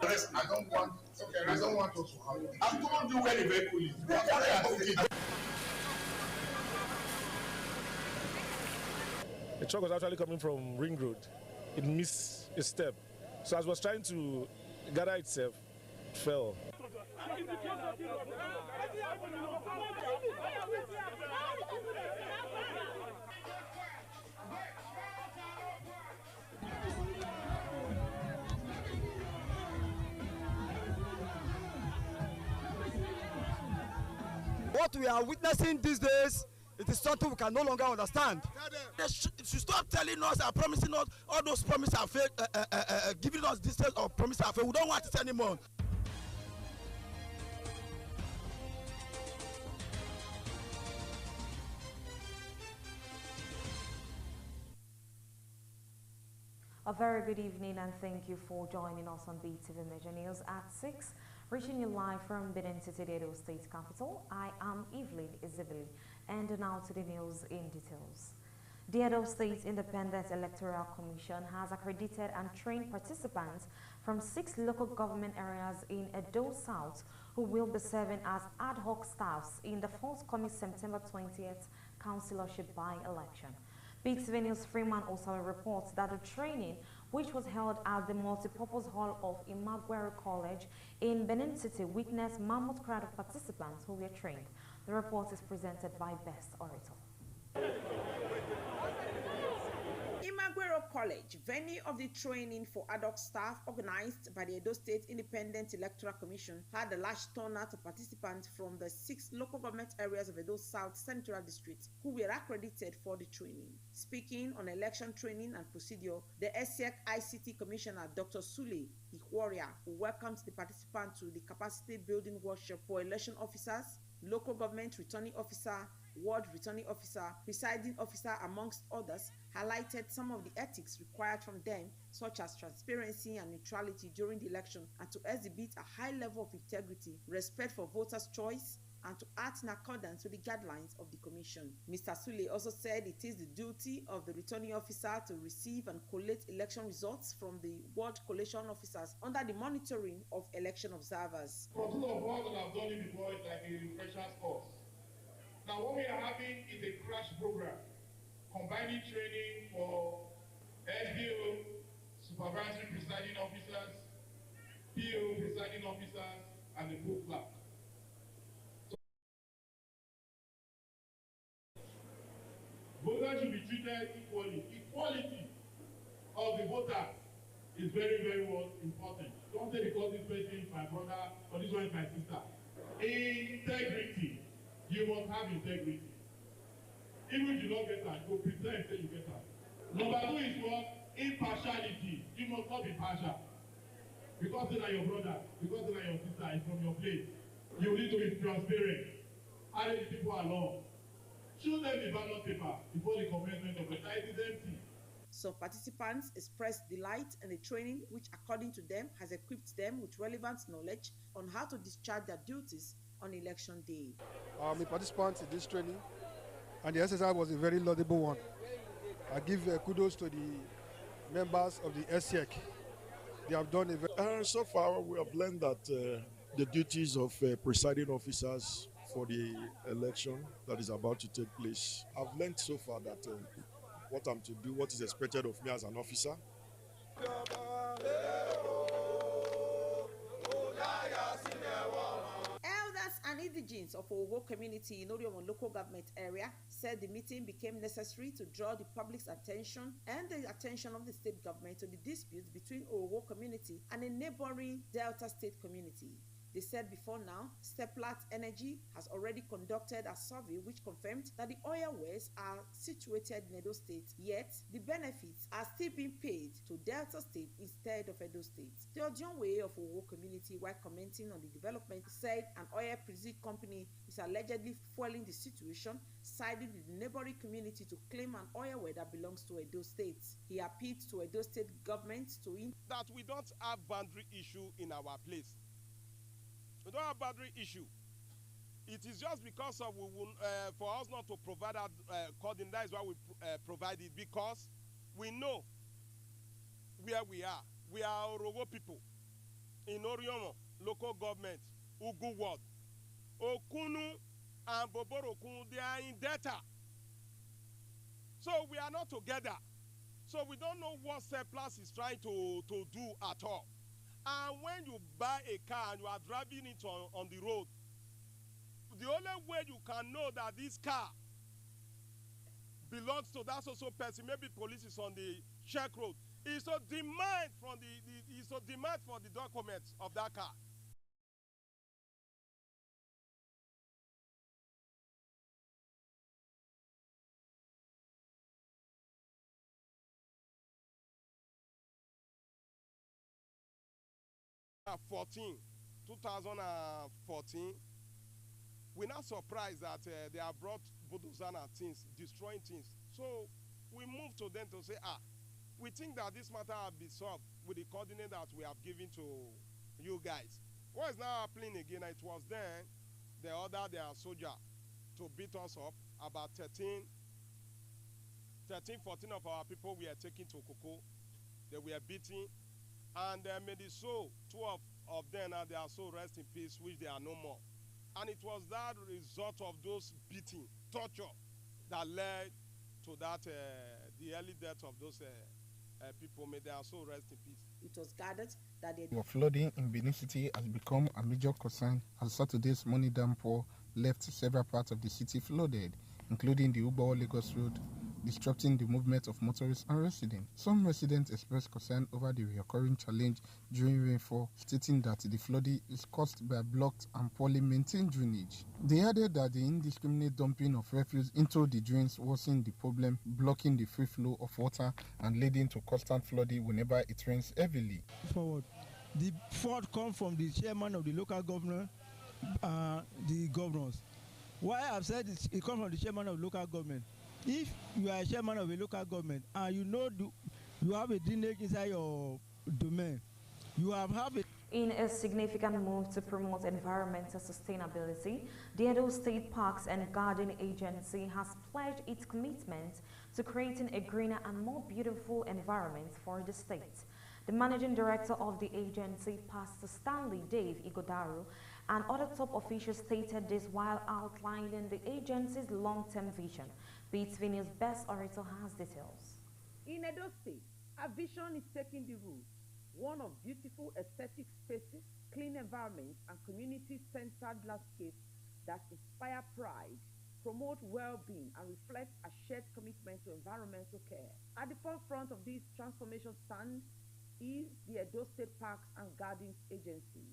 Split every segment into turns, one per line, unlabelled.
I don't want. Okay, I don't want us to have.
I told you where the vehicle is.
The truck was actually coming from Ring Road. It missed a step. So as it was trying to gather itself, it fell.
What we are witnessing these days, it is something we can no longer understand.
They should stop telling us and promising us all those promises are fake, giving us details of promises are fake. We don't want it anymore.
A very good evening and thank you for joining us on BeeTv Major News at 6. Reaching you live from Benin City, the Edo State capital. I am Evelyn Izabili, and now to the news in details. The Edo State Independent Electoral Commission has accredited and trained participants from 6 local government areas in Edo South who will be serving as ad hoc staffs in the forthcoming September 20th councillorship by-election. BeeTv News Freeman also reports that the training, which was held at the multipurpose hall of Imagwere College in Benin City, witnessed mammoth crowd of participants who were trained. The report is presented by Best Orator.
Imagwere College, venue of the training for ad hoc staff organized by the Edo State Independent Electoral Commission, had a large turnout of participants from the 6 local government areas of Edo South Central District who were accredited for the training. Speaking on election training and procedure, the ESSEC ICT Commissioner Dr. Sule Ihworia welcomed the participants to the capacity building workshop for election officers, local government returning officer, ward returning officer, presiding officer, amongst others, highlighted some of the ethics required from them, such as transparency and neutrality during the election, and to exhibit a high level of integrity, respect for voters' choice, and to act in accordance with the guidelines of the Commission. Mr. Sule also said it is the duty of the returning officer to receive and collate election results from the ward collation officers under the monitoring of election observers.
For those of us that have done it before, it's like a refresher's course. Now, what we are having is a crash program, combining training for SDO, supervisory presiding officers, PO presiding officers, and the book clerk. Voters should be treated equally. Equality of the voter is very, very important. Don't say because this person is my brother or this one is my sister. Integrity. You must have integrity. Even if you don't get that, go pretend say you get that. Number 2 is what? Impartiality. You must not be partial. Because they are your brother, because they are your sister, it's from your place. You need to be transparent. Hurry the people along. Show them the ballot paper before the commencement of the time is empty.
So participants expressed delight in the training, which according to them has equipped them with relevant knowledge on how to discharge their duties on election day.
I'm a participant in this training, and the exercise was a very laudable one. I give kudos to the members of the ESSEC. They have done a very...
So far, we have learned that the duties of presiding officers for the election that is about to take place. I've learned so far that what I'm to do, what is expected of me as an officer.
Elders and indigents of Owo community in Oriomo local government area said the meeting became necessary to draw the public's attention and the attention of the state government to the dispute between Owo community and a neighboring Delta State community. They said before now, Steplat Energy has already conducted a survey which confirmed that the oil wells are situated in Edo State, yet the benefits are still being paid to Delta State instead of Edo State. The Odionwe of Owo community, while commenting on the development, said an oil pursuit company is allegedly fueling the situation, siding with the neighboring community to claim an oil well that belongs to Edo State. He appealed to Edo State government to
that we don't have boundary issue in our place. We don't have boundary issue. It is just because of for us not to provide that coding. That is why we provide it, because we know where we are. We are Orowo people in Inorion local government, Ugu Ward, Okunu and Boborokun, they are in data. So we are not together. So we don't know what Seplas is trying to do at all. And when you buy a car and you are driving it on the road, the only way you can know that this car belongs to that social person, maybe police is on the check road, is to demand from demand for the documents of that car. Uh, 2014, we're not surprised that they have brought bulldozer and things, destroying things. So we move to them to say, we think that this matter will be solved with the coordinate that we have given to you guys. What is now happening again? It was then they ordered their soldier to beat us up. About 13, 14 of our people were taken to Koko. They were beaten. And made it so, 2 of them, and they are so rest in peace, which they are no more. And it was that result of those beating, torture, that led to that, the early death of those people. May they also rest in peace.
It was gathered that the
flooding in Benin City has become a major concern as Saturday's money downpour left several parts of the city flooded, including the Ubo-Lagos Road, disrupting the movement of motorists and residents. Some residents expressed concern over the recurring challenge during rainfall, stating that the flooding is caused by blocked and poorly maintained drainage. They added that the indiscriminate dumping of refuse into the drains worsened the problem, blocking the free flow of water and leading to constant flooding whenever it rains heavily.
Forward. The fault comes from the chairman of the local government, the governors. Why I've said it comes from the chairman of local government. If you are a chairman of a local government and you know you have a drainage inside your domain, you have it.
In a significant move to promote environmental sustainability, the Edo State Parks and Garden Agency has pledged its commitment to creating a greener and more beautiful environment for the state. The managing director of the agency, Pastor Stanley Dave Igodaru, and other top officials stated this while outlining the agency's long-term vision. BeeTv News Best Orator has details.
In Edo State, our vision is taking the route, one of beautiful aesthetic spaces, clean environments, and community-centered landscapes that inspire pride, promote well-being, and reflect a shared commitment to environmental care. At the forefront of this transformation stand is the Edo State Parks and Gardens Agency.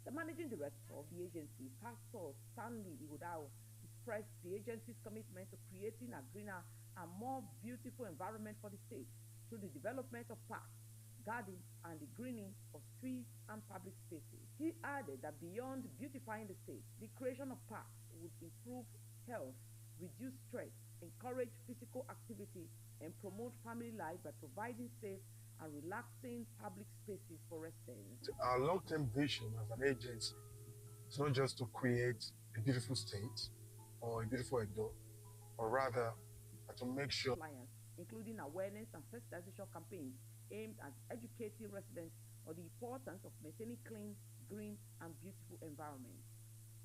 The managing director of the agency, Pastor Stanley Igodaru, expressed the agency's commitment to creating a greener and more beautiful environment for the state through the development of parks, gardens, and the greening of streets and public spaces. He added that beyond beautifying the state, the creation of parks would improve health, reduce stress, encourage physical activity, and promote family life by providing safe and relaxing public spaces for residents.
Our long-term vision as an agency is not just to create a beautiful state or a beautiful Edo, or rather to make sure,
including awareness and sensitization campaigns aimed at educating residents on the importance of maintaining clean, green, and beautiful environments.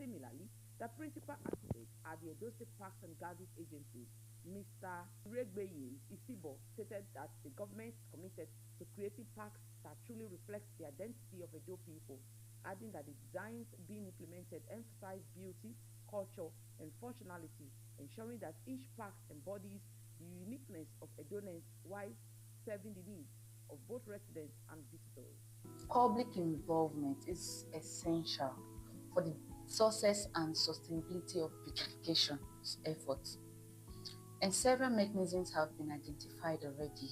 Similarly, the principal architect at the Edo State Parks and Gardens Agency, Mr. Regbeyin Isibo, stated that the government is committed to creating parks that truly reflect the identity of Edo people, adding that the designs being implemented emphasize beauty, culture, and functionality, ensuring that each park embodies the uniqueness of Edonans while serving the needs of both residents and visitors.
Public involvement is essential for the success and sustainability of beautification efforts. And several mechanisms have been identified already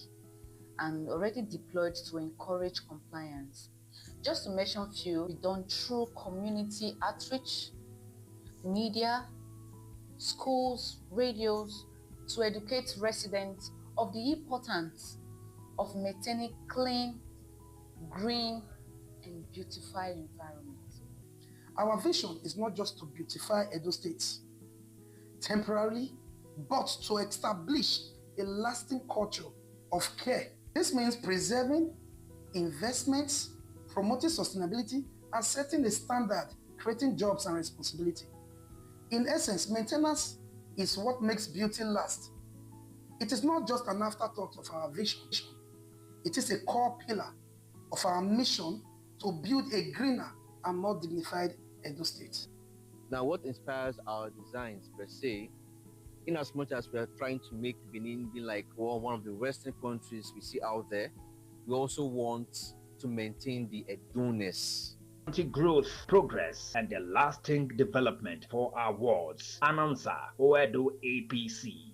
and already deployed to encourage compliance. Just to mention a few, we've done through community outreach, media, schools, radios, to educate residents of the importance of maintaining clean, green, and beautified environments.
Our vision is not just to beautify Edo State temporarily, but to establish a lasting culture of care. This means preserving investments promoting sustainability, and setting a standard, creating jobs and responsibility. In essence, maintenance is what makes beauty last. It is not just an afterthought of our vision. It is a core pillar of our mission to build a greener and more dignified Edo State.
Now, what inspires our designs per se, in as much as we are trying to make Benin be like one of the Western countries we see out there, we also want to maintain the Edo-ness.
Growth, progress, and the lasting development for our wards. Announcer Oedo APC.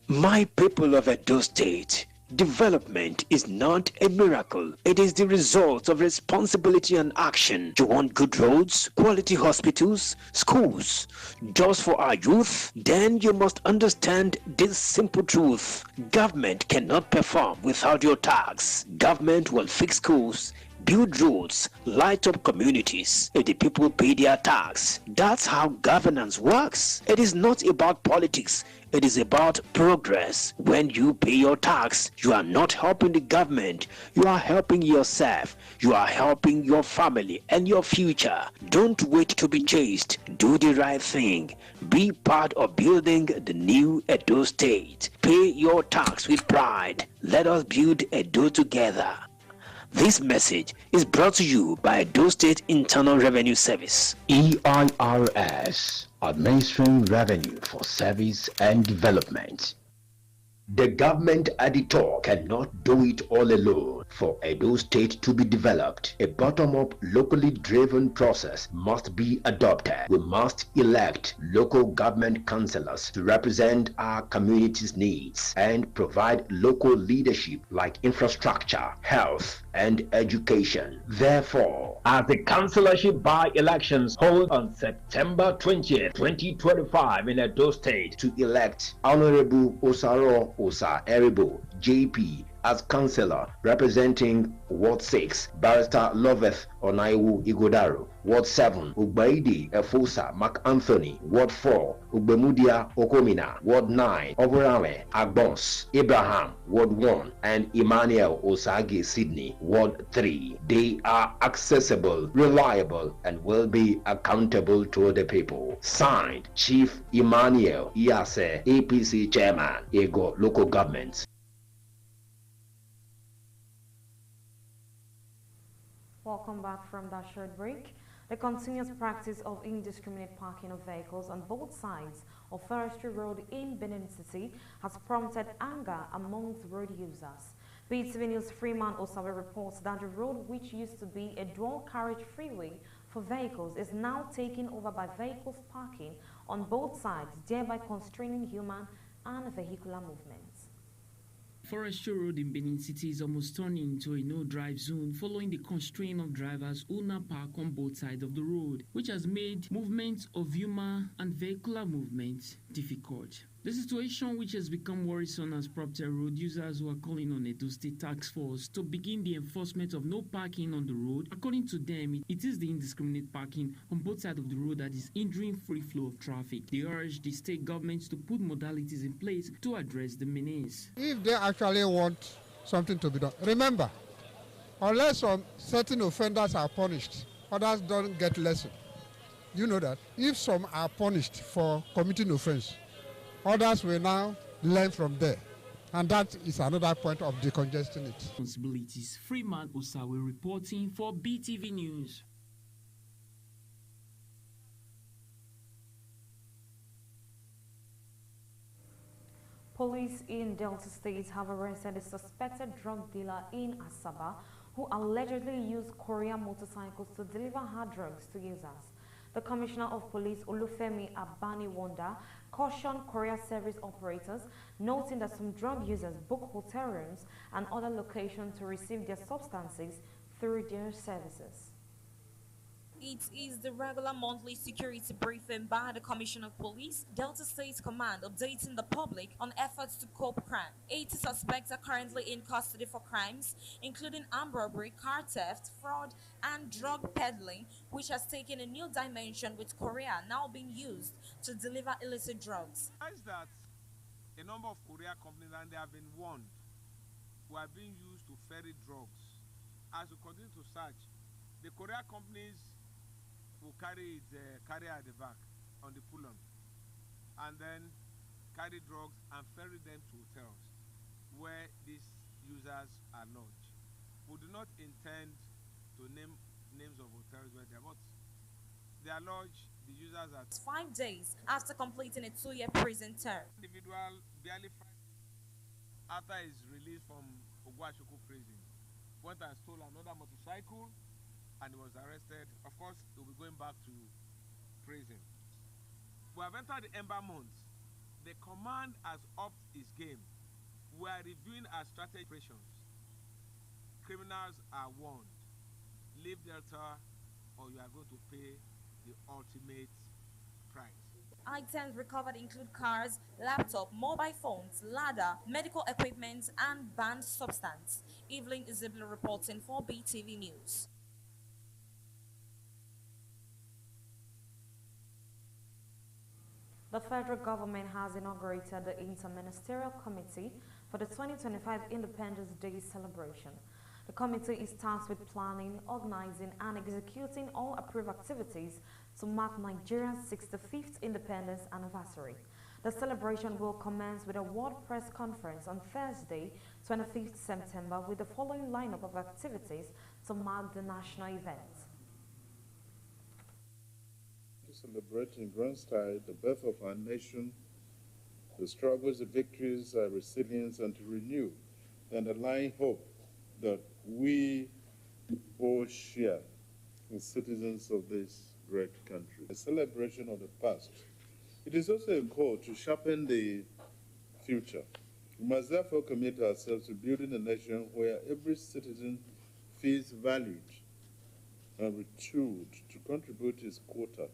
My people of Edo State, development is not a miracle. It is the result of responsibility and action. You want good roads, quality hospitals, schools, jobs for our youth? Then you must understand this simple truth. Government cannot perform without your tax. Government will fix schools, build roads, light up communities if the people pay their tax. That's how governance works. It is not about politics. It is about progress. When you pay your tax, you are not helping the government. You are helping yourself. You are helping your family and your future. Don't wait to be chased. Do the right thing. Be part of building the new Edo State. Pay your tax with pride. Let us build Edo together. This message is brought to you by Edo State Internal Revenue Service.
EIRS, Administering Revenue for Service and Development. The government editor cannot do it all alone. For Edo State to be developed, a bottom-up, locally driven process must be adopted. We must elect local government councillors to represent our community's needs and provide local leadership like infrastructure, health, and education. Therefore, as the councillorship by-elections hold on September 20th, 2025 in Edo State,
to elect Honorable Osaro Osa Eribo, JP, as councillor representing Ward 6, Barrister Loveth Onaiwu Igodaro, Ward 7, Ugbaidi Efosa Mark Anthony, Ward 4, Ugbemudia Okomina, Ward 9, Oborame Agbons, Abraham, Ward 1, and Emmanuel Osage Sydney, Ward 3. They are accessible, reliable, and will be accountable to the people. Signed, Chief Emmanuel Iyase, APC Chairman, Ego Local Government.
Welcome back from that short break. The continuous practice of indiscriminate parking of vehicles on both sides of Forestry Road in Benin City has prompted anger amongst road users. BeeTv News Freeman Osawe reports that the road, which used to be a dual carriage freeway for vehicles, is now taken over by vehicles parking on both sides, thereby constraining human and vehicular movements.
Forestry Road in Benin City is almost turning into a no-drive zone following the constraint of drivers who now park on both sides of the road, which has made movement of human and vehicular movement difficult. The situation, which has become worrisome, has prompted road users who are calling on Edo State Task Force to begin the enforcement of no parking on the road. According to them, it is the indiscriminate parking on both sides of the road that is hindering free flow of traffic. They urge the state government to put modalities in place to address the menace.
If they actually want something to be done, remember, unless some certain offenders are punished, others don't get lesson. You know that? If some are punished for committing offense, others will now learn from there. And that is another point of decongesting it.
Responsibilities. Freeman Osawe reporting for BeeTv News.
Police in Delta State have arrested a suspected drug dealer in Asaba who allegedly used courier motorcycles to deliver hard drugs to users. The Commissioner of Police, Olufemi Abaniwanda, cautioned courier service operators, noting that some drug users book hotel rooms and other locations to receive their substances through their services.
It is the regular monthly security briefing by the Commissioner of Police, Delta State Command, updating the public on efforts to cope crime. 80 suspects are currently in custody for crimes, including armed robbery, car theft, fraud, and drug peddling, which has taken a new dimension with courier now being used to deliver illicit drugs.
Why is that?
a number of courier companies, and they have been warned, who are being used to ferry drugs. As we continue to search, the courier companies will carry its carrier at the back on the pull-on, and then carry drugs and ferry them to hotels where these users are lodged. We do not intend to name names of hotels where they are, but they are lodged, the users are
5 days after completing a 2-year prison term.
Individual barely after his release from Ogwashuku prison, went and stole another motorcycle and he was arrested. Of course, he will be going back to prison. We have entered the Ember months. The command has upped its game. We are reviewing our strategy operations. Criminals are warned. Leave Delta or you are going to pay the ultimate price.
Items recovered include cars, laptop, mobile phones, ladder, medical equipment, and banned substance. Evelyn Isabel reporting for BeeTv News. The federal government has inaugurated the Inter-Ministerial Committee for the 2025 Independence Day celebration. The committee is tasked with planning, organizing, and executing all approved activities to mark Nigeria's 65th independence anniversary. The celebration will commence with a world press conference on Thursday, 25th September, with the following lineup of activities to mark the national event.
To celebrate in grand style the birth of our nation, the struggles, the victories, our resilience, and to renew the underlying hope that we all share as citizens of this great country. A celebration of the past. It is also a call to sharpen the future. We must therefore commit ourselves to building a nation where every citizen feels valued and retooled to contribute his quota.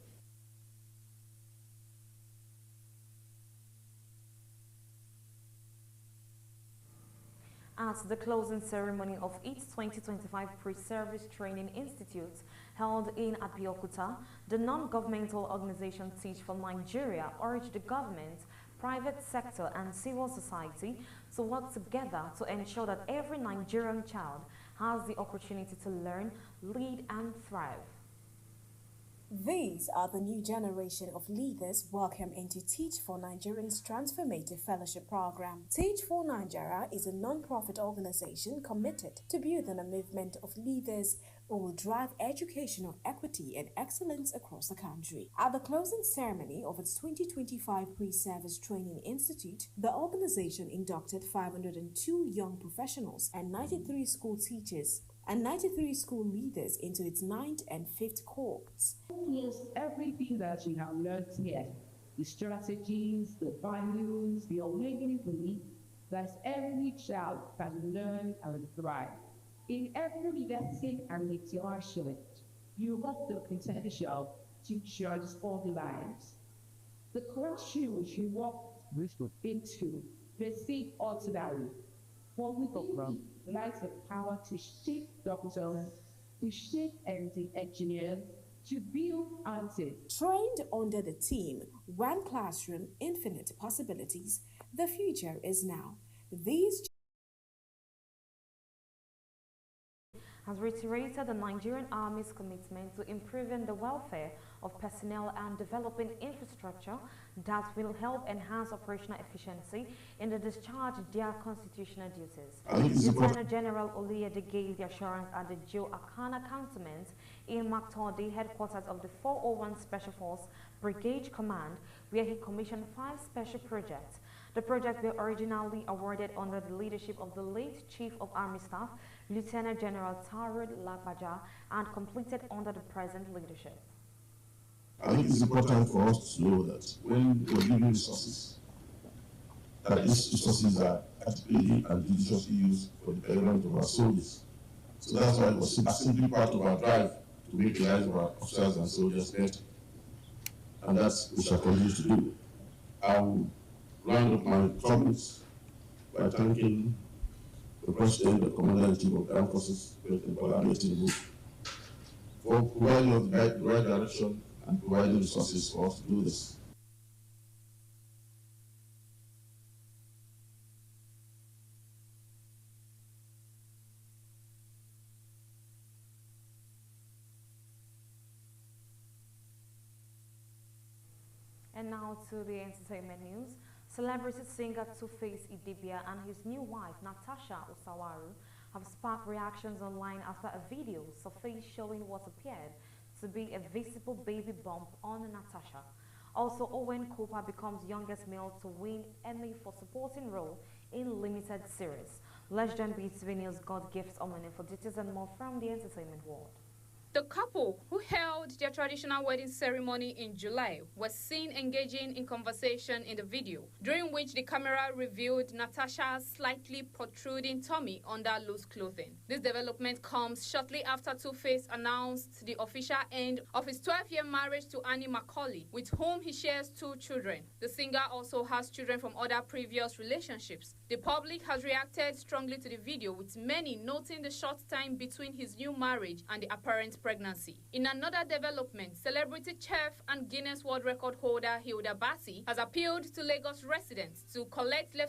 At the closing ceremony of its 2025 Pre-Service Training Institute held in Abeokuta, the non-governmental organization Teach for Nigeria urged the government, private sector and civil society to work together to ensure that every Nigerian child has the opportunity to learn, lead and thrive.
These are the new generation of leaders welcome into Teach for Nigeria's Transformative Fellowship Program. Teach for Nigeria is a non-profit organization committed to building a movement of leaders who will drive educational equity and excellence across the country. At the closing ceremony of its 2025 Pre-Service Training Institute, the organization inducted 502 young professionals and 93 school teachers and 93 school leaders into its 9th and 5th cohorts.
Yes, everything that you have learned here, the strategies, the values, the awakening belief that every child can learn and thrive. In every leadership and interaction, you got the potential to transform lives. The classroom you walk into may seem ordinary, but within it lies the power to shape doctors, to shape engineers, to build answers.
Trained under the theme, One Classroom, Infinite Possibilities, the future is now. These
has reiterated the Nigerian Army's commitment to improving the welfare of personnel and developing infrastructure that will help enhance operational efficiency in the discharge of their constitutional duties. Lieutenant General Oluyede gave the assurance at the Joe Akana cantonment in Maktodi, headquarters of the 401 Special Force Brigade Command, where he commissioned 5 special projects. The projects were originally awarded under the leadership of the late Chief of Army Staff, Lieutenant General Tarud Lagbaja, and completed under the present leadership.
I think it's important for us to know that when we're giving resources, that these resources are adequately and judiciously used for the betterment of our soldiers. So that's why it was simply part of our drive to make the lives of our officers and soldiers better. And that's what we shall continue to do. I will round up my comments by thanking the President, the Commander-in-Chief of the Armed Forces, President Bola Ahmed Tinubu, for providing us the right direction and providing resources for us to do this.
And now to the entertainment news. Celebrity singer Two-Face Idibia and his new wife Natasha Osawaru have sparked reactions online after a video surfaced showing what appeared to be a visible baby bump on Natasha. Also, Owen Cooper becomes youngest male to win Emmy for supporting role in limited series. Let's join BeeTv News God Gifts Omane for details and more from the entertainment world.
The couple, who held their traditional wedding ceremony in July, was seen engaging in conversation in the video, during which the camera revealed Natasha's slightly protruding tummy under loose clothing. This development comes shortly after Two-Face announced the official end of his 12-year marriage to Annie Macaulay, with whom he shares 2 children. The singer also has children from other previous relationships. The public has reacted strongly to the video, with many noting the short time between his new marriage and the apparent pregnancy. In another development, celebrity chef and Guinness World Record holder Hilda Basi has appealed to Lagos residents to collect leftover